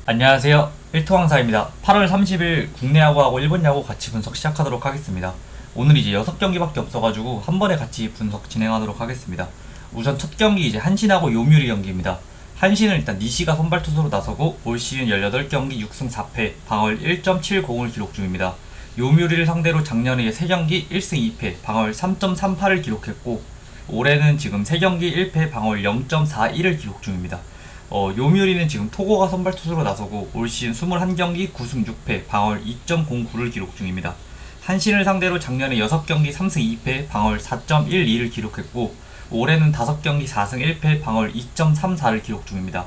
안녕하세요. 일토왕사입니다. 8월 30일 국내 야구하고 일본 야구 같이 분석 시작하도록 하겠습니다. 오늘 이제 6경기밖에 없어가지고 한 번에 같이 분석 진행하도록 하겠습니다. 우선 첫 경기 이제 한신하고 요미우리 경기입니다. 한신은 일단 니시가 선발 투수로 나서고 올 시즌 18경기 6승 4패 방어율 1.70을 기록 중입니다. 요미우리를 상대로 작년에 3경기 1승 2패 방어율 3.38을 기록했고 올해는 지금 3경기 1패 방어율 0.41을 기록 중입니다. 요미우리는 지금 토고가 선발 투수로 나서고 올 시즌 21경기 9승 6패 방어율 2.09를 기록 중입니다. 한신을 상대로 작년에 6경기 3승 2패 방어율 4.12를 기록했고 올해는 5경기 4승 1패 방어율 2.34를 기록 중입니다.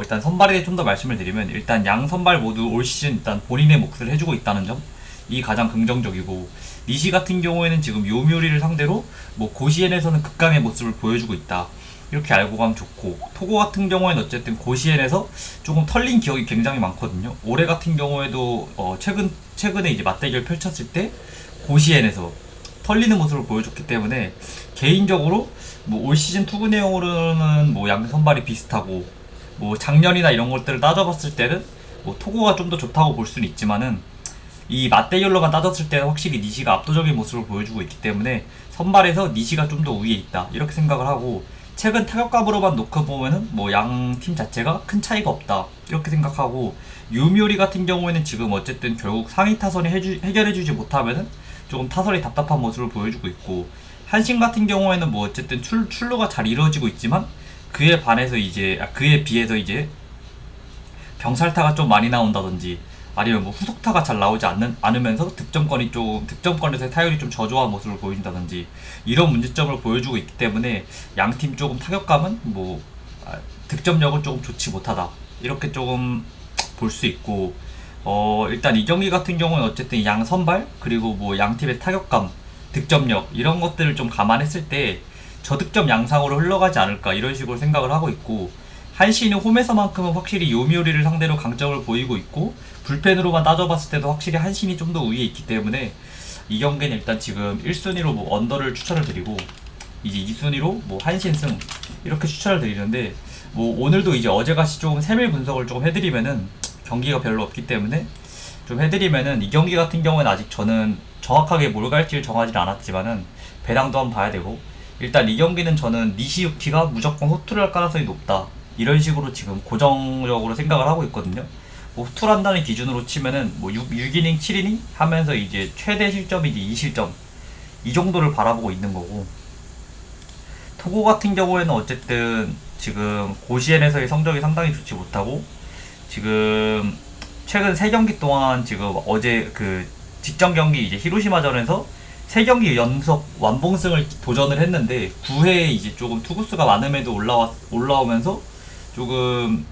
일단 선발에 대해 좀 더 말씀을 드리면 일단 양 선발 모두 올 시즌 일단 본인의 몫을 해주고 있다는 점, 이 가장 긍정적이고, 니시 같은 경우에는 지금 요미우리를 상대로 고시엔에서는 극강의 모습을 보여주고 있다, 이렇게 알고 가면 좋고, 토고 같은 경우에는 어쨌든 고시엔에서 조금 털린 기억이 굉장히 많거든요. 올해 같은 경우에도 최근에 이제 맞대결 펼쳤을 때 고시엔에서 털리는 모습을 보여줬기 때문에 개인적으로 올 시즌 투구 내용으로는 양 선발이 비슷하고 작년이나 이런 것들을 따져봤을 때는 토고가 좀 더 좋다고 볼 수는 있지만은 이 맞대결로만 따졌을 때는 확실히 니시가 압도적인 모습을 보여주고 있기 때문에 선발에서 니시가 좀 더 위에 있다, 이렇게 생각을 하고, 최근 타격감으로만 놓고 보면은 양 팀 자체가 큰 차이가 없다, 이렇게 생각하고, 유미오리 같은 경우에는 지금 어쨌든 결국 상위 타선이 해결해주지 못하면은 조금 타선이 답답한 모습을 보여주고 있고, 한신 같은 경우에는 어쨌든 출루가 잘 이루어지고 있지만 그에 비해서 이제 병살타가 좀 많이 나온다든지 아니면 후속타가 잘 나오지 않으면서 득점권에서의 타율이 좀 저조한 모습을 보여준다든지 이런 문제점을 보여주고 있기 때문에 양팀 조금 타격감은 득점력은 조금 좋지 못하다, 이렇게 조금 볼 수 있고, 일단 이 경기 같은 경우는 어쨌든 양 선발 그리고 양 팀의 타격감, 득점력 이런 것들을 좀 감안했을 때 저득점 양상으로 흘러가지 않을까, 이런 식으로 생각을 하고 있고, 한신이 홈에서만큼은 확실히 요미우리를 상대로 강점을 보이고 있고, 불펜으로만 따져봤을 때도 확실히 한신이 좀 더 위에 있기 때문에 이 경기는 일단 지금 1순위로 언더를 추천을 드리고, 이제 2순위로 한신승 이렇게 추천을 드리는데, 오늘도 이제 어제같이 조금 세밀 분석을 조금 해드리면은 경기가 별로 없기 때문에 좀 해드리면은, 이 경기 같은 경우는 아직 저는 정확하게 뭘 갈지를 정하지 않았지만은 배당도 한번 봐야 되고, 일단 이 경기는 저는 니시유키가 무조건 호투를 할 가능성이 높다, 이런 식으로 지금 고정적으로 생각을 하고 있거든요. 호투를 한다는 기준으로 치면은 6이닝 7이닝 하면서 이제 최대 실점이 이제 2실점 이 정도를 바라보고 있는 거고, 토고 같은 경우에는 어쨌든 지금 고시엔에서의 성적이 상당히 좋지 못하고, 지금 최근 3경기 동안 지금 어제 직전 경기 이제 히로시마전에서 3경기 연속 완봉승을 도전을 했는데 9회에 이제 조금 투구수가 많음에도 올라오면서 조금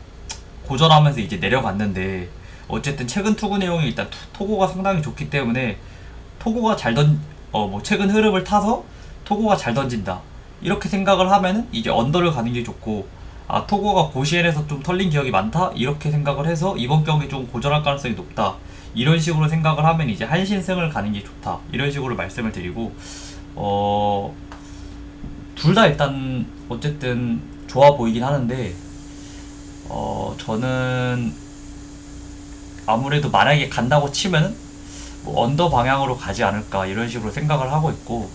고전하면서 이제 내려갔는데, 어쨌든 최근 투구 내용이 일단 토고가 상당히 좋기 때문에 토고가 최근 흐름을 타서 토고가 잘 던진다, 이렇게 생각을 하면은 이제 언더를 가는 게 좋고, 토고가 고시엔에서 좀 털린 기억이 많다, 이렇게 생각을 해서 이번 경기 좀 고전할 가능성이 높다, 이런 식으로 생각을 하면 이제 한신승을 가는 게 좋다, 이런 식으로 말씀을 드리고, 둘 다 일단 어쨌든 좋아 보이긴 하는데, 저는 아무래도 만약에 간다고 치면은 언더 방향으로 가지 않을까, 이런 식으로 생각을 하고 있고,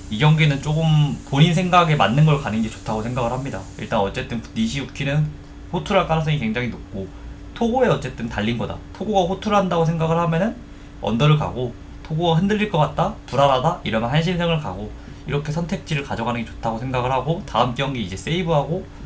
이 경기는 조금 본인 생각에 맞는 걸 가는 게 좋다고 생각을 합니다. 일단 어쨌든 니시유키는 호투를 할 가능성이 굉장히 높고, 토고에 어쨌든 달린 거다, 토고가 호투를 한다고 생각을 하면은 언더를 가고, 토고가 흔들릴 것 같다, 불안하다 이러면 한신승을 가고, 이렇게 선택지를 가져가는 게 좋다고 생각을 하고, 다음 경기 이제 세이브하고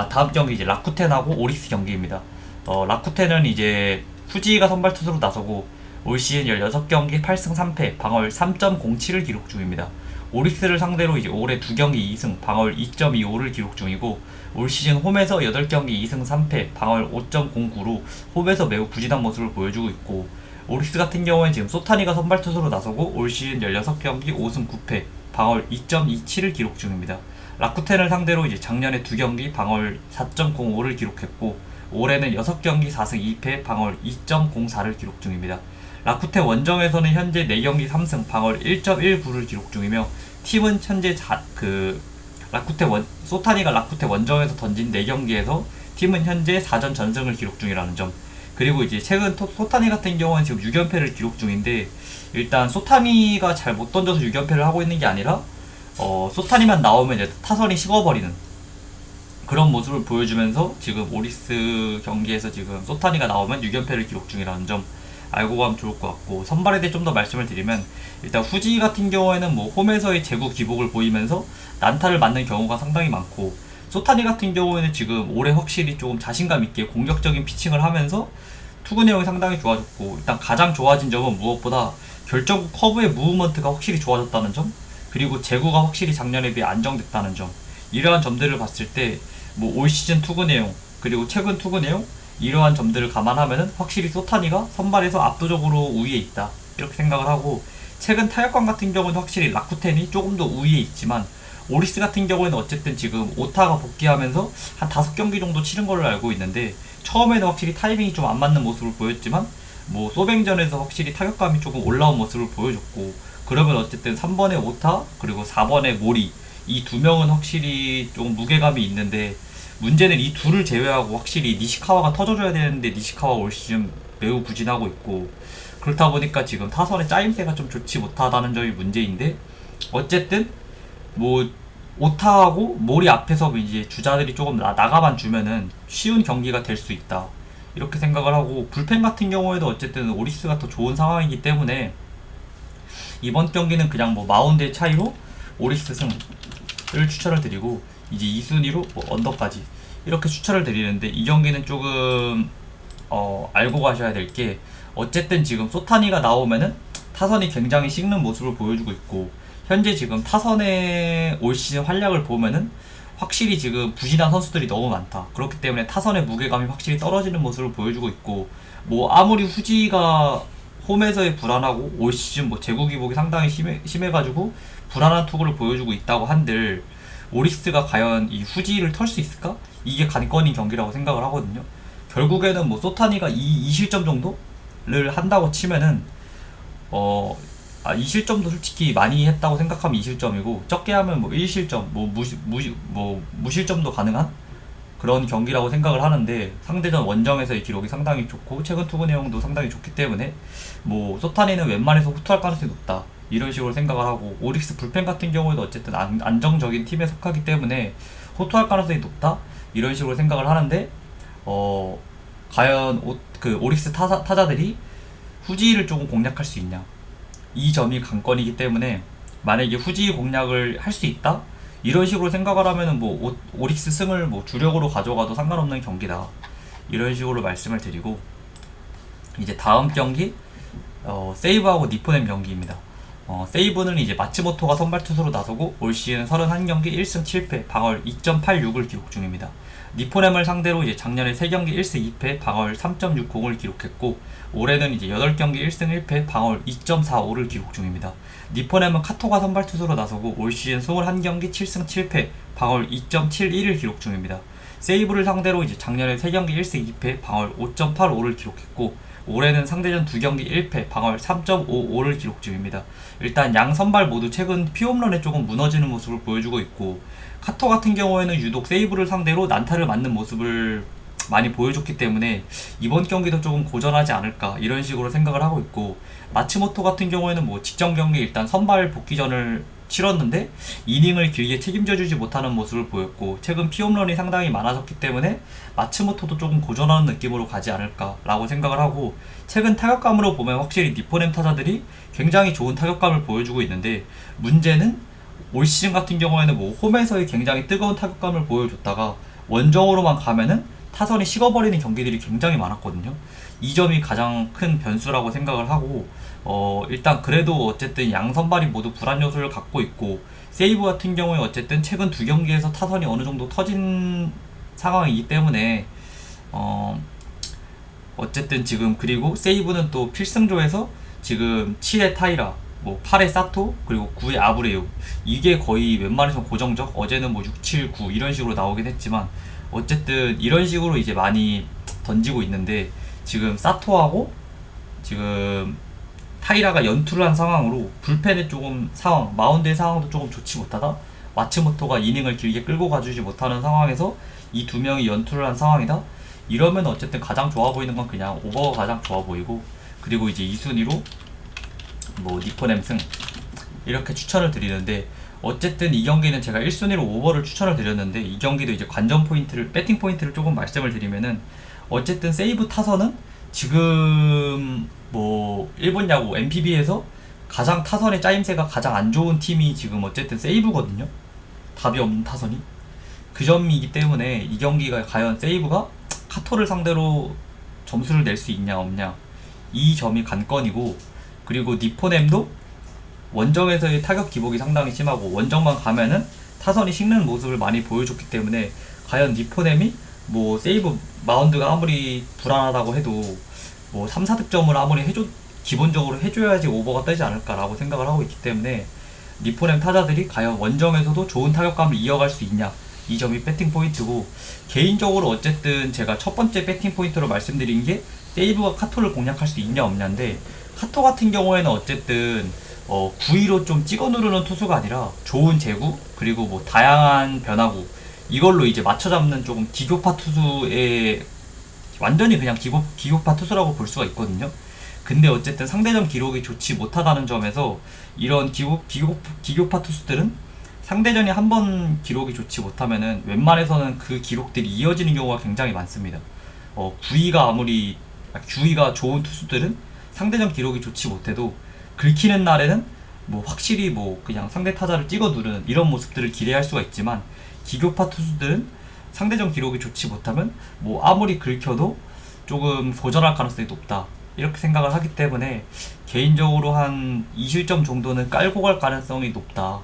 다음 경기 이제 라쿠텐하고 오릭스 경기입니다. 라쿠텐은 이제 후지가 선발 투수로 나서고 올 시즌 16경기 8승 3패 방어율 3.07을 기록 중입니다. 오릭스를 상대로 이제 올해 2경기 2승 방어율 2.25를 기록 중이고, 올 시즌 홈에서 8경기 2승 3패 방어율 5.09로 홈에서 매우 부진한 모습을 보여주고 있고, 오릭스 같은 경우는 지금 소타니가 선발 투수로 나서고 올 시즌 16경기 5승 9패 방어율 2.27을 기록 중입니다. 라쿠텐을 상대로 이제 작년에 2경기 방어율 4.05를 기록했고, 올해는 6경기 4승 2패 방어율 2.04를 기록 중입니다. 라쿠텐 원정에서는 현재 4경기 3승 방어율 1.19를 기록 중이며, 팀은 현재 소타니가 라쿠텐 원정에서 던진 4경기에서 팀은 현재 4전 전승을 기록 중이라는 점. 그리고 이제 최근 소타니 같은 경우는 지금 6연패를 기록 중인데, 일단 소타니가 잘 못 던져서 6연패를 하고 있는 게 아니라 소타니만 나오면 이제 타선이 식어버리는 그런 모습을 보여주면서 지금 오리스 경기에서 지금 소타니가 나오면 6연패를 기록 중이라는 점 알고 가면 좋을 것 같고, 선발에 대해 좀 더 말씀을 드리면, 일단 후지 같은 경우에는 뭐 홈에서의 제구 기복을 보이면서 난타를 맞는 경우가 상당히 많고, 소타니 같은 경우에는 지금 올해 확실히 조금 자신감 있게 공격적인 피칭을 하면서 투구 내용이 상당히 좋아졌고, 일단 가장 좋아진 점은 무엇보다 결정구 커브의 무브먼트가 확실히 좋아졌다는 점, 그리고 제구가 확실히 작년에 비해 안정됐다는 점, 이러한 점들을 봤을 때 뭐 올 시즌 투구 내용 그리고 최근 투구 내용, 이러한 점들을 감안하면은 확실히 소타니가 선발에서 압도적으로 우위에 있다 이렇게 생각을 하고, 최근 타격감 같은 경우는 확실히 라쿠텐이 조금 더 우위에 있지만, 오리스 같은 경우에는 어쨌든 지금 오타가 복귀하면서 한 5경기 정도 치른 걸로 알고 있는데, 처음에는 확실히 타이밍이 좀 안 맞는 모습을 보였지만 뭐 소뱅전에서 확실히 타격감이 조금 올라온 모습을 보여줬고, 그러면 어쨌든 3번의 오타 그리고 4번의 모리, 이 두 명은 확실히 좀 무게감이 있는데, 문제는 이 둘을 제외하고 확실히 니시카와가 터져줘야 되는데 니시카와 올 시즌 매우 부진하고 있고, 그렇다 보니까 지금 타선의 짜임새가 좀 좋지 못하다는 점이 문제인데, 어쨌든 뭐 오타하고 모리 앞에서 이제 주자들이 조금 나가만 주면은 쉬운 경기가 될 수 있다 이렇게 생각을 하고, 불펜 같은 경우에도 어쨌든 오리스가 더 좋은 상황이기 때문에 이번 경기는 그냥 뭐 마운드의 차이로 오리스 승을 추천을 드리고, 이제 2순위로 뭐 언더까지 이렇게 추천을 드리는데, 이 경기는 조금 알고 가셔야 될 게, 어쨌든 지금 소타니가 나오면은 타선이 굉장히 식는 모습을 보여주고 있고, 현재 지금 타선의 올 시즌 활약을 보면은 확실히 지금 부진한 선수들이 너무 많다. 그렇기 때문에 타선의 무게감이 확실히 떨어지는 모습을 보여주고 있고, 뭐 아무리 후지가 홈에서의 불안하고 올 시즌 뭐 제구 기복이 상당히 심해가지고 불안한 투구를 보여주고 있다고 한들, 오리스가 과연 이 후지를 털 수 있을까? 이게 관건인 경기라고 생각을 하거든요. 결국에는 뭐 소타니가 이 실점 정도를 한다고 치면은 이 실점도 솔직히 많이 했다고 생각하면 2실점이고, 적게 하면 뭐 1실점, 뭐 무실점도 가능한 그런 경기라고 생각을 하는데, 상대전 원정에서의 기록이 상당히 좋고 최근 투구 내용도 상당히 좋기 때문에 뭐 소타니는 웬만해서 후투할 가능성이 높다 이런 식으로 생각을 하고, 오릭스 불펜 같은 경우에도 어쨌든 안정적인 팀에 속하기 때문에 호투할 가능성이 높다 이런 식으로 생각을 하는데, 과연 오릭스 타자들이 후지를 조금 공략할 수 있냐, 이 점이 관건이기 때문에, 만약에 후지 공략을 할 수 있다 이런 식으로 생각을 하면은 뭐 오릭스 승을 뭐 주력으로 가져가도 상관없는 경기다 이런 식으로 말씀을 드리고, 이제 다음 경기 세이브하고 니포넴 경기입니다. 세이브는 이제 마츠모토가 선발 투수로 나서고 올 시즌 31경기 1승 7패 방어율 2.86을 기록 중입니다. 니포넴을 상대로 이제 작년에 3경기 1승 2패 방어율 3.60을 기록했고, 올해는 이제 8경기 1승 1패 방어율 2.45를 기록 중입니다. 니포넴은 카토가 선발 투수로 나서고 올 시즌 21경기 7승 7패 방어율 2.71을 기록 중입니다. 세이브를 상대로 이제 작년에 3경기 1승 2패 방어율 5.85를 기록했고, 올해는 상대전 2경기 1패 방어율 3.55를 기록 중입니다. 일단 양 선발 모두 최근 피홈런에 조금 무너지는 모습을 보여주고 있고, 카토 같은 경우에는 유독 세이브를 상대로 난타를 맞는 모습을 많이 보여줬기 때문에 이번 경기도 조금 고전하지 않을까 이런 식으로 생각을 하고 있고, 마츠모토 같은 경우에는 뭐 직전 경기 일단 선발 복귀전을 치렀는데 이닝을 길게 책임져주지 못하는 모습을 보였고, 최근 피홈런이 상당히 많아졌기 때문에 마츠모토도 조금 고전하는 느낌으로 가지 않을까 라고 생각을 하고, 최근 타격감으로 보면 확실히 니포넴 타자들이 굉장히 좋은 타격감을 보여주고 있는데, 문제는 올 시즌 같은 경우에는 뭐 홈에서의 굉장히 뜨거운 타격감을 보여줬다가 원정으로만 가면은 타선이 식어버리는 경기들이 굉장히 많았거든요. 이 점이 가장 큰 변수라고 생각을 하고, 일단 그래도 어쨌든 양 선발이 모두 불안 요소를 갖고 있고, 세이브 같은 경우에 어쨌든 최근 2경기에서 타선이 어느 정도 터진 상황이기 때문에 어쨌든 지금, 그리고 세이브는 또 필승조에서 지금 7회 타이라, 뭐 8회 사토, 그리고 9회 아브레우, 이게 거의 웬만해서 고정적, 어제는 뭐 6, 7, 9 이런 식으로 나오긴 했지만 어쨌든 이런 식으로 이제 많이 던지고 있는데, 지금 사토하고 지금 타이라가 연투를 한 상황으로 불펜의 조금 상황, 마운드의 상황도 조금 좋지 못하다, 마츠모토가 이닝을 길게 끌고 가주지 못하는 상황에서 이 두 명이 연투를 한 상황이다. 이러면 어쨌든 가장 좋아 보이는 건 그냥 오버가 가장 좋아 보이고, 그리고 이제 2순위로 뭐 니포넴승 이렇게 추천을 드리는데, 어쨌든 이 경기는 제가 1순위로 오버를 추천을 드렸는데, 이 경기도 이제 관전 포인트를, 배팅 포인트를 조금 말씀을 드리면은, 어쨌든 세이브 타선은 지금 뭐 일본 야구 NPB에서 가장 타선의 짜임새가 가장 안 좋은 팀이 지금 어쨌든 세이브거든요. 답이 없는 타선이. 그 점이기 때문에 이 경기가 과연 세이브가 카토를 상대로 점수를 낼 수 있냐 없냐, 이 점이 관건이고, 그리고 니포넴도 원정에서의 타격 기복이 상당히 심하고 원정만 가면은 타선이 식는 모습을 많이 보여줬기 때문에, 과연 니포넴이 뭐 세이브 마운드가 아무리 불안하다고 해도 뭐 3, 4득점을 아무리 기본적으로 해줘야지 오버가 뜨지 않을까라고 생각을 하고 있기 때문에, 니포넴 타자들이 과연 원정에서도 좋은 타격감을 이어갈 수 있냐, 이 점이 배팅 포인트고, 개인적으로 어쨌든 제가 첫 번째 배팅 포인트로 말씀드린 게 세이브가 카토를 공략할 수 있냐 없냐인데, 카토 같은 경우에는 어쨌든 9위로 좀 찍어 누르는 투수가 아니라 좋은 제구, 그리고 뭐 다양한 변화구, 이걸로 이제 맞춰 잡는 조금 기교파 투수의, 완전히 그냥 기교파 투수라고 볼 수가 있거든요. 근데 어쨌든 상대전 기록이 좋지 못하다는 점에서, 이런 기교파 투수들은 상대전이 한 번 기록이 좋지 못하면은 웬만해서는 그 기록들이 이어지는 경우가 굉장히 많습니다. 9위가 좋은 투수들은 상대전 기록이 좋지 못해도 긁히는 날에는 뭐 확실히 뭐 그냥 상대 타자를 찍어 누르는 이런 모습들을 기대할 수가 있지만, 기교파 투수들은 상대전 기록이 좋지 못하면 뭐 아무리 긁혀도 조금 고전할 가능성이 높다, 이렇게 생각을 하기 때문에 개인적으로 한 2실점 정도는 깔고 갈 가능성이 높다,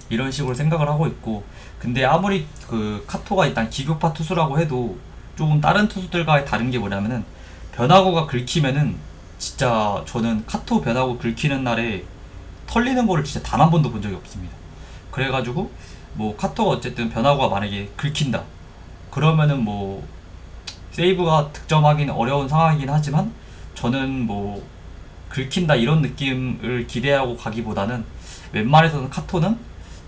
이런 식으로 생각을 하고 있고. 근데 아무리 그 카토가 일단 기교파 투수라고 해도 조금 다른 투수들과의 다른 게 뭐냐면은, 변화구가 긁히면은 진짜 저는 카토 변화구 긁히는 날에 털리는 거를 진짜 단 한 번도 본 적이 없습니다. 그래가지고 뭐 카토가 어쨌든 변화구가 만약에 긁힌다 그러면은 뭐 세이브가 득점하기는 어려운 상황이긴 하지만, 저는 뭐 긁힌다 이런 느낌을 기대하고 가기보다는 웬만해서는 카토는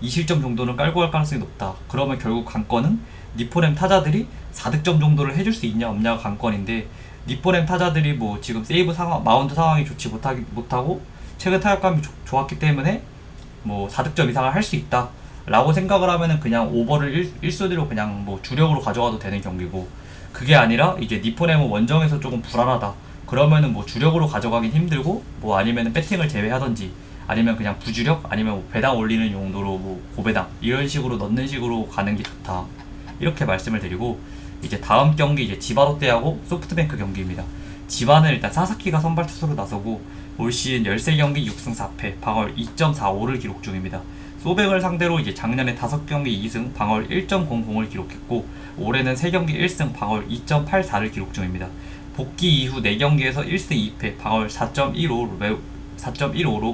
2실점 정도는 깔고 갈 가능성이 높다. 그러면 결국 관건은 니포넴 타자들이 4득점 정도를 해줄 수 있냐 없냐가 관건인데, 니포넴 타자들이 뭐 지금 세이브 상황, 마운드 상황이 좋지 못하고 최근 타격감이 좋았기 때문에 뭐 4득점 이상을 할 수 있다 라고 생각을 하면은 그냥 오버를 1순위로 그냥 뭐 주력으로 가져가도 되는 경기고, 그게 아니라 이제 니포넴은 원정에서 조금 불안하다 그러면은 뭐 주력으로 가져가긴 힘들고, 뭐 아니면은 배팅을 제외하던지, 아니면 그냥 부주력, 아니면 뭐 배당 올리는 용도로 뭐 고배당 이런 식으로 넣는 식으로 가는 게 좋다, 이렇게 말씀을 드리고, 이제 다음 경기 이제 지바 롯데하고 소프트뱅크 경기입니다. 지바는 일단 사사키가 선발 투수로 나서고 올 시즌 13경기 6승 4패 방어율 2.45를 기록 중입니다. 소백을 상대로 이제 작년에 5경기 2승 방어율 1.00을 기록했고, 올해는 3경기 1승 방어율 2.84를 기록 중입니다. 복귀 이후 4경기에서 1승 2패 방어율 4.15로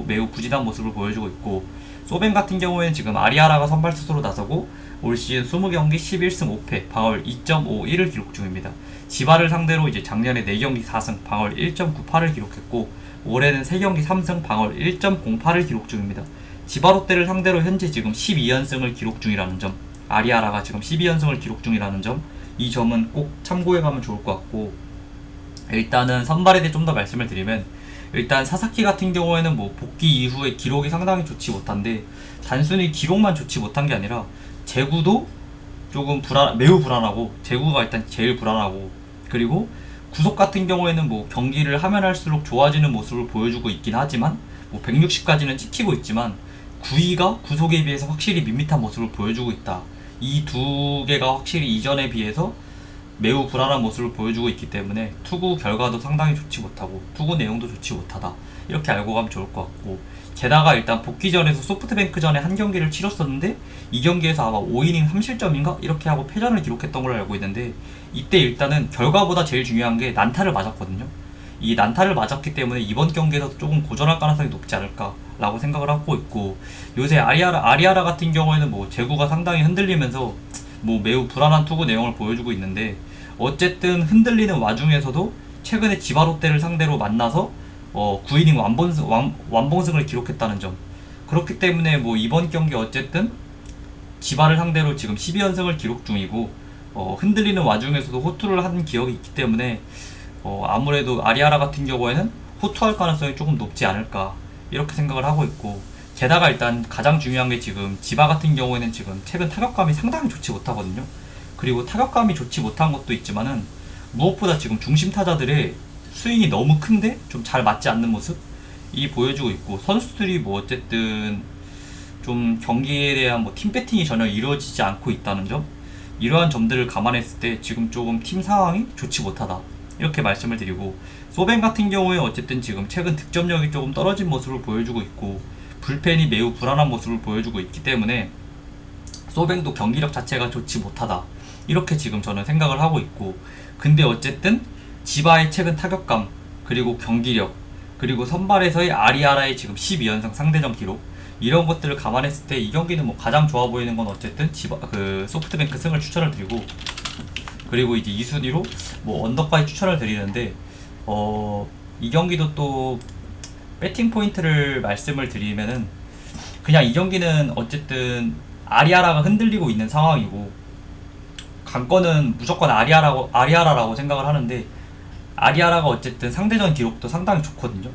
매우 부진한 모습을 보여주고 있고, 소뱅 같은 경우에는 지금 아리아라가 선발 투수로 나서고 올 시즌 20경기 11승 5패 방어율 2.51을 기록 중입니다. 지바를 상대로 이제 작년에 4경기 4승 방어율 1.98을 기록했고, 올해는 3경기 3승 방어율 1.08을 기록 중입니다. 지바 롯데를 상대로 현재 지금 12연승을 기록 중이라는 점, 아리아라가 지금 12연승을 기록 중이라는 점, 이 점은 꼭 참고해가면 좋을 것 같고, 일단은 선발에 대해 좀 더 말씀을 드리면, 일단 사사키 같은 경우에는 뭐 복귀 이후에 기록이 상당히 좋지 못한데, 단순히 기록만 좋지 못한 게 아니라 제구도 조금 매우 불안하고, 제구가 일단 제일 불안하고, 그리고 구속 같은 경우에는 뭐 경기를 하면 할수록 좋아지는 모습을 보여주고 있긴 하지만, 뭐 160까지는 찍히고 있지만 9위가 구속에 비해서 확실히 밋밋한 모습을 보여주고 있다. 이 두 개가 확실히 이전에 비해서 매우 불안한 모습을 보여주고 있기 때문에 투구 결과도 상당히 좋지 못하고 투구 내용도 좋지 못하다, 이렇게 알고 가면 좋을 것 같고, 게다가 일단 복귀전에서 소프트뱅크전에 한 경기를 치렀었는데 이 경기에서 아마 5이닝 3실점인가 이렇게 하고 패전을 기록했던 걸로 알고 있는데, 이때 일단은 결과보다 제일 중요한 게 난타를 맞았거든요. 이 난타를 맞았기 때문에 이번 경기에서 조금 고전할 가능성이 높지 않을까 라고 생각을 하고 있고, 요새 아리아라 같은 경우에는 뭐 제구가 상당히 흔들리면서 뭐 매우 불안한 투구 내용을 보여주고 있는데, 어쨌든 흔들리는 와중에서도 최근에 지바 롯데를 상대로 만나서 9이닝 완봉승을 기록했다는 점, 그렇기 때문에 뭐 이번 경기 어쨌든 지바를 상대로 지금 12연승을 기록 중이고 흔들리는 와중에서도 호투를 한 기억이 있기 때문에 아무래도 아리아라 같은 경우에는 호투할 가능성이 조금 높지 않을까 이렇게 생각을 하고 있고, 게다가 일단 가장 중요한 게 지금 지바 같은 경우에는 지금 최근 타격감이 상당히 좋지 못하거든요. 그리고 타격감이 좋지 못한 것도 있지만은 무엇보다 지금 중심 타자들의 스윙이 너무 큰데 좀 잘 맞지 않는 모습이 보여주고 있고, 선수들이 뭐 어쨌든 좀 경기에 대한 뭐 팀 배팅이 전혀 이루어지지 않고 있다는 점, 이러한 점들을 감안했을 때 지금 조금 팀 상황이 좋지 못하다 이렇게 말씀을 드리고, 소뱅 같은 경우에 어쨌든 지금 최근 득점력이 조금 떨어진 모습을 보여주고 있고 불펜이 매우 불안한 모습을 보여주고 있기 때문에 소뱅도 경기력 자체가 좋지 못하다 이렇게 지금 저는 생각을 하고 있고, 근데 어쨌든 지바의 최근 타격감, 그리고 경기력, 그리고 선발에서의 아리아라의 지금 12연승 상대전 기록, 이런 것들을 감안했을 때 이 경기는 뭐 가장 좋아 보이는 건 어쨌든 소프트뱅크 승을 추천을 드리고, 그리고 이제 2순위로 뭐 언더까지 추천을 드리는데, 이 경기도 또 배팅 포인트를 말씀을 드리면은 그냥 이 경기는 어쨌든 아리아라가 흔들리고 있는 상황이고, 관건은 무조건 아리아라라고 생각을 하는데, 아리아라가 어쨌든 상대전 기록도 상당히 좋거든요.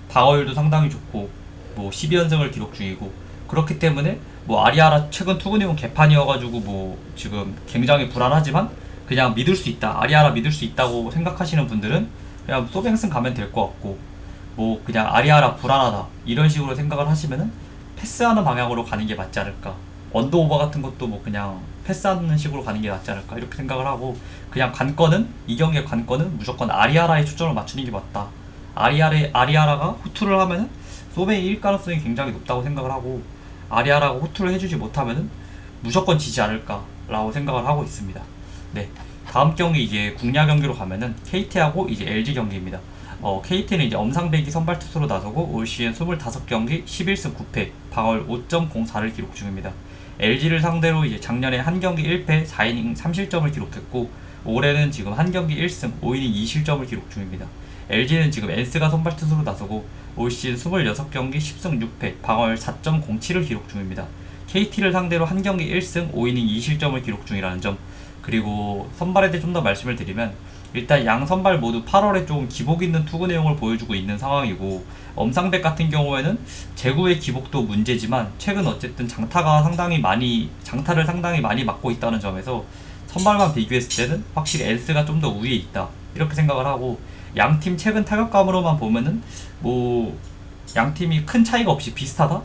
방어율도 상당히 좋고 뭐 12연승을 기록 중이고, 그렇기 때문에 뭐 아리아라 최근 투구님은 개판이어가지고 뭐 지금 굉장히 불안하지만 그냥 믿을 수 있다, 아리아라 믿을 수 있다고 생각하시는 분들은 그냥 소뱅승 가면 될 것 같고, 뭐 그냥 아리아라 불안하다 이런 식으로 생각을 하시면은 패스하는 방향으로 가는 게 맞지 않을까, 언더오버 같은 것도 뭐 그냥 패스하는 식으로 가는 게 낫지 않을까 이렇게 생각을 하고, 그냥 관건은 이 경기의 관건은 무조건 아리아라에 초점을 맞추는 게 맞다. 아리아라가 호투를 하면은 소뱅이 일 가능성이 굉장히 높다고 생각을 하고, 아리아라가 호투를 해주지 못하면은 무조건 지지 않을까라고 생각을 하고 있습니다. 네, 다음 경기 이제 국야 경기로 가면은 KT하고 이제 LG 경기입니다. KT는 이제 엄상백이 선발 투수로 나서고 올 시즌 25경기 11승 9패 방어율 5.04를 기록 중입니다. LG를 상대로 이제 작년에 한 경기 1패 4이닝 3실점을 기록했고, 올해는 지금 한 경기 1승 5이닝 2실점을 기록 중입니다. LG는 지금 엔스가 선발 투수로 나서고 올 시즌 26경기 10승 6패 방어율 4.07을 기록 중입니다. KT를 상대로 한 경기 1승 5이닝 2실점을 기록 중이라는 점, 그리고 선발에 대해 좀 더 말씀을 드리면 일단 양 선발 모두 8월에 조금 기복 있는 투구 내용을 보여주고 있는 상황이고, 엄상백 같은 경우에는 제구의 기복도 문제지만 최근 어쨌든 장타를 상당히 많이 맞고 있다는 점에서 선발만 비교했을 때는 확실히 엔스가 좀 더 우위에 있다 이렇게 생각을 하고, 양팀 최근 타격감으로만 보면은 뭐 양팀이 큰 차이가 없이 비슷하다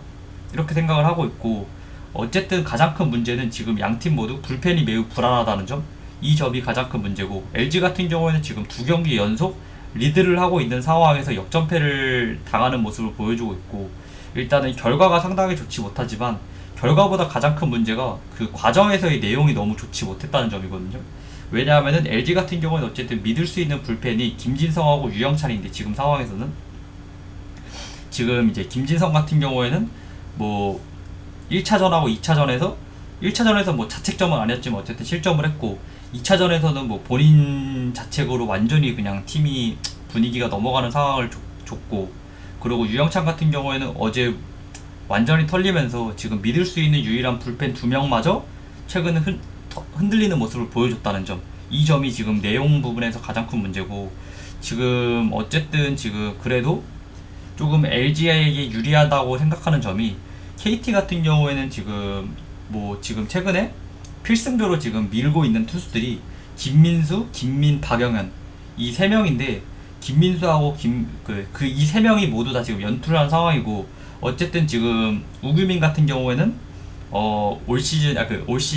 이렇게 생각을 하고 있고, 어쨌든 가장 큰 문제는 지금 양팀 모두 불펜이 매우 불안하다는 점, 이 점이 가장 큰 문제고, LG 같은 경우에는 지금 2경기 연속 리드를 하고 있는 상황에서 역전패를 당하는 모습을 보여주고 있고, 일단은 결과가 상당히 좋지 못하지만 결과보다 가장 큰 문제가 그 과정에서의 내용이 너무 좋지 못했다는 점이거든요. 왜냐하면은 LG 같은 경우는 어쨌든 믿을 수 있는 불펜이 김진성하고 유영찬인데, 지금 상황에서는 지금 이제 김진성 같은 경우에는 뭐 1차전하고 1차전에서 뭐 자책점은 아니었지만 어쨌든 실점을 했고, 2차전에서는 뭐 본인 자책으로 완전히 그냥 팀이 분위기가 넘어가는 상황을 줬고, 그리고 유영찬 같은 경우에는 어제 완전히 털리면서 지금 믿을 수 있는 유일한 불펜 2명마저 최근에 흔들리는 모습을 보여줬다는 점, 이 점이 지금 내용 부분에서 가장 큰 문제고, 지금 어쨌든 지금 그래도 조금 LG에게 유리하다고 생각하는 점이, KT 같은 경우에는 지금 최근에 필승조로 지금 밀고 있는 투수들이 김민수, 김민, 박영현 이 세 명인데, 김민수하고 이 세 명이 모두 다 지금 연투를 한 상황이고, 어쨌든 지금 우규민 같은 경우에는 올 시즌이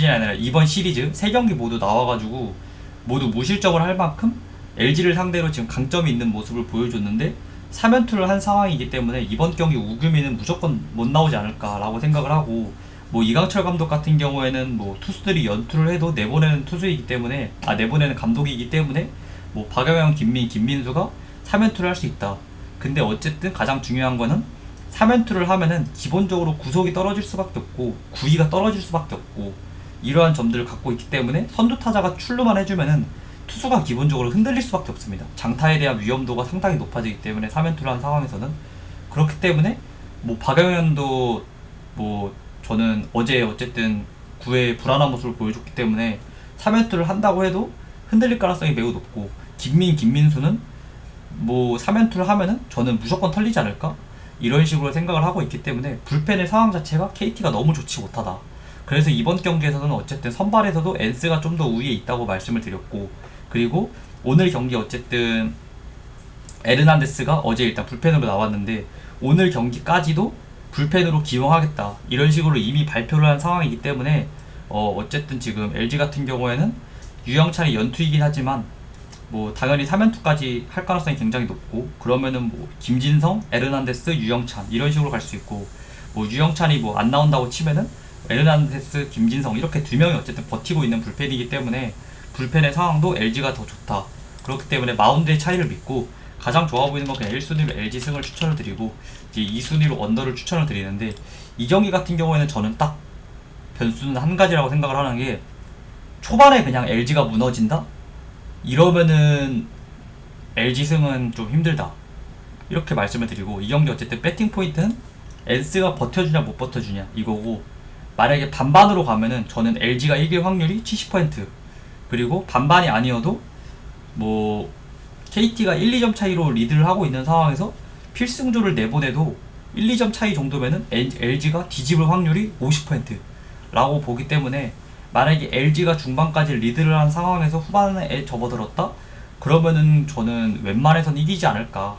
아니라 이번 시리즈 세 경기 모두 나와가지고 모두 무실점을 할 만큼 LG를 상대로 지금 강점이 있는 모습을 보여줬는데 3연투를 한 상황이기 때문에 이번 경기 우규민은 무조건 못 나오지 않을까라고 생각을 하고, 뭐 이강철 감독 같은 경우에는 뭐 투수들이 연투를 해도 내보내는 감독이기 때문에 뭐 박영현, 김민, 김민수가 3연투를 할 수 있다. 근데 어쨌든 가장 중요한 거는 3연투를 하면은 기본적으로 구속이 떨어질 수밖에 없고 구위가 떨어질 수밖에 없고, 이러한 점들을 갖고 있기 때문에 선두 타자가 출루만 해주면은 투수가 기본적으로 흔들릴 수밖에 없습니다. 장타에 대한 위험도가 상당히 높아지기 때문에 3연투를 한 상황에서는, 그렇기 때문에 뭐 박영현도 뭐 저는 어제 어쨌든 9회 불안한 모습을 보여줬기 때문에 3연투를 한다고 해도 흔들릴 가능성이 매우 높고, 김민수는 뭐 3연투를 하면은 저는 무조건 털리지 않을까? 이런 식으로 생각을 하고 있기 때문에 불펜의 상황 자체가 KT가 너무 좋지 못하다. 그래서 이번 경기에서는 어쨌든 선발에서도 엔스가 좀 더 우위에 있다고 말씀을 드렸고, 그리고 오늘 경기 어쨌든 에르난데스가 어제 일단 불펜으로 나왔는데 오늘 경기까지도 불펜으로 기용하겠다 이런 식으로 이미 발표를 한 상황이기 때문에 어쨌든 지금 LG 같은 경우에는 유영찬이 연투이긴 하지만 뭐 당연히 3연투까지 할 가능성이 굉장히 높고, 그러면은 뭐 김진성, 에르난데스, 유영찬 이런 식으로 갈 수 있고, 뭐 유영찬이 뭐 안 나온다고 치면은 에르난데스, 김진성 이렇게 두 명이 어쨌든 버티고 있는 불펜이기 때문에 불펜의 상황도 LG가 더 좋다. 그렇기 때문에 마운드의 차이를 믿고 가장 좋아 보이는 건 그냥 1순위로 LG 승을 추천을 드리고, 이제 2순위로 언더를 추천을 드리는데, 이 경기 같은 경우에는 저는 딱 변수는 한 가지라고 생각을 하는 게, 초반에 그냥 LG가 무너진다? 이러면은 LG 승은 좀 힘들다 이렇게 말씀을 드리고, 이 경기 어쨌든 배팅 포인트는 엔스가 버텨주냐 못 버텨주냐 이거고, 만약에 반반으로 가면은 저는 LG가 이길 확률이 70%, 그리고 반반이 아니어도 뭐 KT가 1, 2점 차이로 리드를 하고 있는 상황에서 필승조를 내보내도 1, 2점 차이 정도면은 LG가 뒤집을 확률이 50% 라고 보기 때문에, 만약에 LG가 중반까지 리드를 한 상황에서 후반에 접어들었다? 그러면은 저는 웬만해선 이기지 않을까,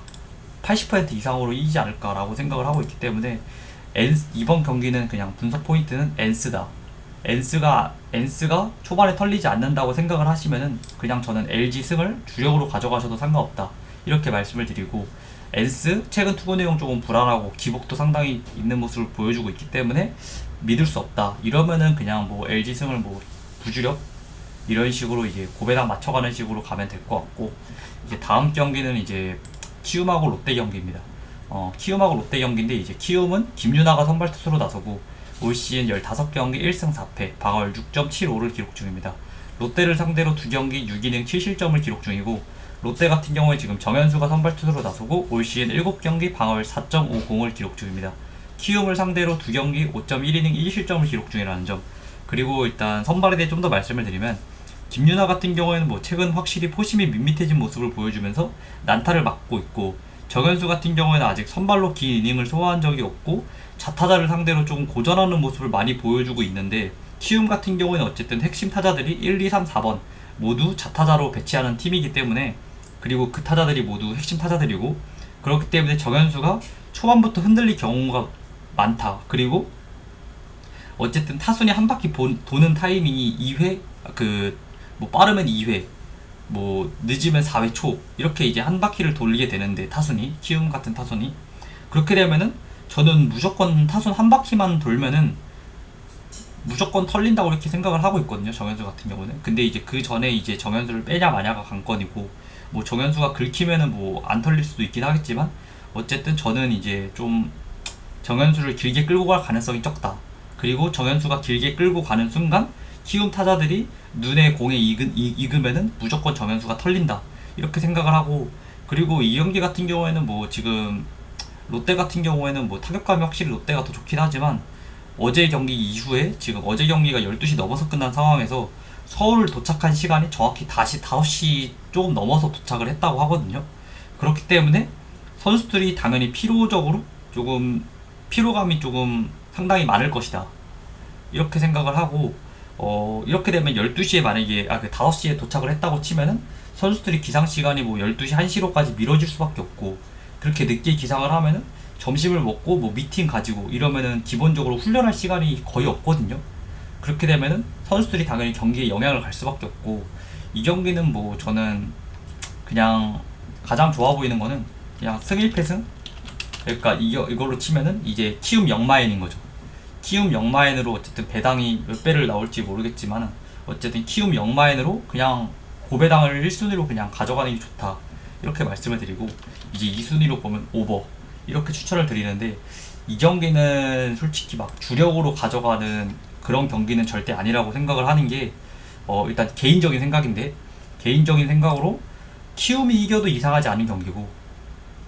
80% 이상으로 이기지 않을까 라고 생각을 하고 있기 때문에, 이번 경기는 그냥 분석 포인트는 엔스다. 엔스가 초반에 털리지 않는다고 생각을 하시면은 그냥 저는 LG 승을 주력으로 가져가셔도 상관없다 이렇게 말씀을 드리고, 엔스 최근 투구 내용 조금 불안하고 기복도 상당히 있는 모습을 보여주고 있기 때문에 믿을 수 없다 이러면은 그냥 뭐 LG 승을 뭐 부주력 이런 식으로 이제 고배당 맞춰가는 식으로 가면 될 것 같고, 이제 다음 경기는 이제 키움하고 롯데 경기입니다. 키움하고 롯데 경기인데, 이제 키움은 김유나가 선발 투수로 나서고 올 시즌 15경기 1승 4패 방어율 6.75를 기록 중입니다. 롯데를 상대로 2경기 6이닝 7실점을 기록 중이고, 롯데 같은 경우에 지금 정현수가 선발 투수로 나서고 올 시즌 7경기 방어율 4.50을 기록 중입니다. 키움을 상대로 2경기 5.1이닝 1실점을 기록 중이라는 점, 그리고 일단 선발에 대해 좀 더 말씀을 드리면, 김유나 같은 경우에는 뭐 최근 확실히 포심이 밋밋해진 모습을 보여주면서 난타를 막고 있고, 정현수 같은 경우에는 아직 선발로 긴 이닝을 소화한 적이 없고 좌타자를 상대로 조금 고전하는 모습을 많이 보여주고 있는데, 키움 같은 경우에는 어쨌든 핵심 타자들이 1, 2, 3, 4번 모두 좌타자로 배치하는 팀이기 때문에, 그리고 그 타자들이 모두 핵심 타자들이고, 그렇기 때문에 정현수가 초반부터 흔들릴 경우가 많다. 그리고 어쨌든 타순이 한 바퀴 도는 타이밍이 2회, 뭐 빠르면 2회, 뭐 늦으면 4회 초 이렇게 이제 한 바퀴를 돌리게 되는데, 타순이 키움 같은 타순이 그렇게 되면은 저는 무조건 타순 한 바퀴만 돌면은 무조건 털린다고 이렇게 생각을 하고 있거든요, 정현수 같은 경우는. 근데 이제 그 전에 이제 정현수를 빼냐 마냐가 관건이고, 뭐 정현수가 긁히면은 뭐 안 털릴 수도 있긴 하겠지만, 어쨌든 저는 이제 좀 정현수를 길게 끌고 갈 가능성이 적다. 그리고 정현수가 길게 끌고 가는 순간 키움 타자들이 눈에 공에 익으면은 무조건 정현수가 털린다 이렇게 생각을 하고, 그리고 이 경기 같은 경우에는 뭐 지금 롯데 같은 경우에는 뭐 타격감이 확실히 롯데가 더 좋긴 하지만, 어제 경기 이후에 지금 어제 경기가 12시 넘어서 끝난 상황에서 서울 도착한 시간이 정확히 다시 5시 조금 넘어서 도착을 했다고 하거든요. 그렇기 때문에 선수들이 당연히 피로적으로 조금 피로감이 조금 상당히 많을 것이다 이렇게 생각을 하고, 이렇게 되면 12시에 만약에 5시에 도착을 했다고 치면은 선수들이 기상 시간이 뭐 12시 1시로까지 미뤄질 수밖에 없고, 그렇게 늦게 기상을 하면은 점심을 먹고 뭐 미팅 가지고 이러면은 기본적으로 훈련할 시간이 거의 없거든요. 그렇게 되면은 선수들이 당연히 경기에 영향을 갈 수밖에 없고, 이 경기는 뭐 저는 그냥 가장 좋아 보이는 거는 그냥 승 1패승, 그러니까 이걸로 치면은 이제 키움 역마인인 거죠. 키움 역마인으로 어쨌든 배당이 몇 배를 나올지 모르겠지만, 어쨌든 키움 역마인으로 그냥 고배당을 1순위로 그냥 가져가는 게 좋다 이렇게 말씀을 드리고, 이제 2순위로 보면 오버 이렇게 추천을 드리는데, 이 경기는 솔직히 막 주력으로 가져가는 그런 경기는 절대 아니라고 생각을 하는 게, 일단 개인적인 생각인데, 개인적인 생각으로 키움이 이겨도 이상하지 않은 경기고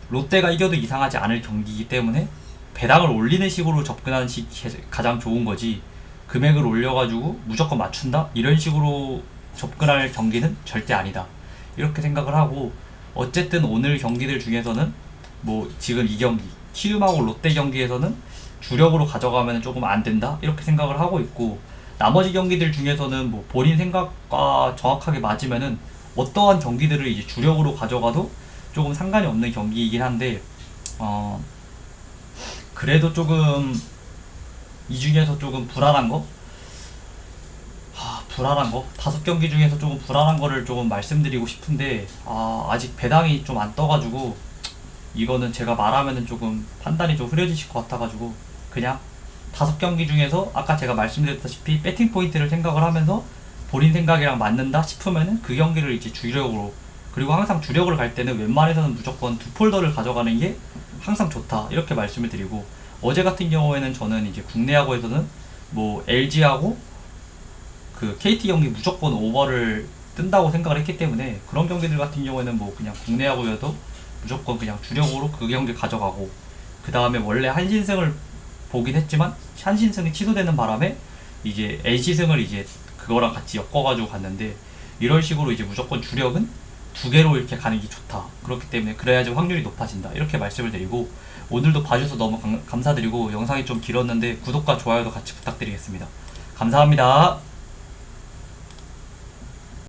롯데가 이겨도 이상하지 않을 경기이기 때문에 배당을 올리는 식으로 접근하는 식이 가장 좋은 거지, 금액을 올려가지고 무조건 맞춘다? 이런 식으로 접근할 경기는 절대 아니다. 이렇게 생각을 하고, 어쨌든 오늘 경기들 중에서는 뭐 지금 이 경기 키움하고 롯데 경기에서는 주력으로 가져가면 조금 안 된다 이렇게 생각을 하고 있고, 나머지 경기들 중에서는 뭐 본인 생각과 정확하게 맞으면은 어떠한 경기들을 이제 주력으로 가져가도 조금 상관이 없는 경기이긴 한데, 어 그래도 조금 이 중에서 조금 불안한 거, 불안한 거 다섯 경기 중에서 조금 불안한 거를 조금 말씀드리고 싶은데, 아직 배당이 좀 안 떠가지고 이거는 제가 말하면은 조금 판단이 좀 흐려지실 것 같아가지고, 그냥 다섯 경기 중에서 아까 제가 말씀드렸다시피 배팅 포인트를 생각을 하면서 본인 생각이랑 맞는다 싶으면은 그 경기를 이제 주력으로, 그리고 항상 주력을 갈 때는 웬만해서는 무조건 두 폴더를 가져가는 게 항상 좋다 이렇게 말씀을 드리고, 어제 같은 경우에는 저는 이제 국내 야구에서는 뭐 LG하고 그 KT 경기 무조건 오버를 뜬다고 생각을 했기 때문에, 그런 경기들 같은 경우에는 뭐 그냥 국내 야구여도 무조건 그냥 주력으로 그 경기 가져가고, 그 다음에 원래 한신승을 보긴 했지만 한신승이 취소되는 바람에 이제 NC승을 이제 그거랑 같이 엮어가지고 갔는데, 이런 식으로 이제 무조건 주력은 두 개로 이렇게 가는 게 좋다. 그렇기 때문에 그래야지 확률이 높아진다. 이렇게 말씀을 드리고, 오늘도 봐주셔서 너무 감사드리고, 영상이 좀 길었는데 구독과 좋아요도 같이 부탁드리겠습니다. 감사합니다.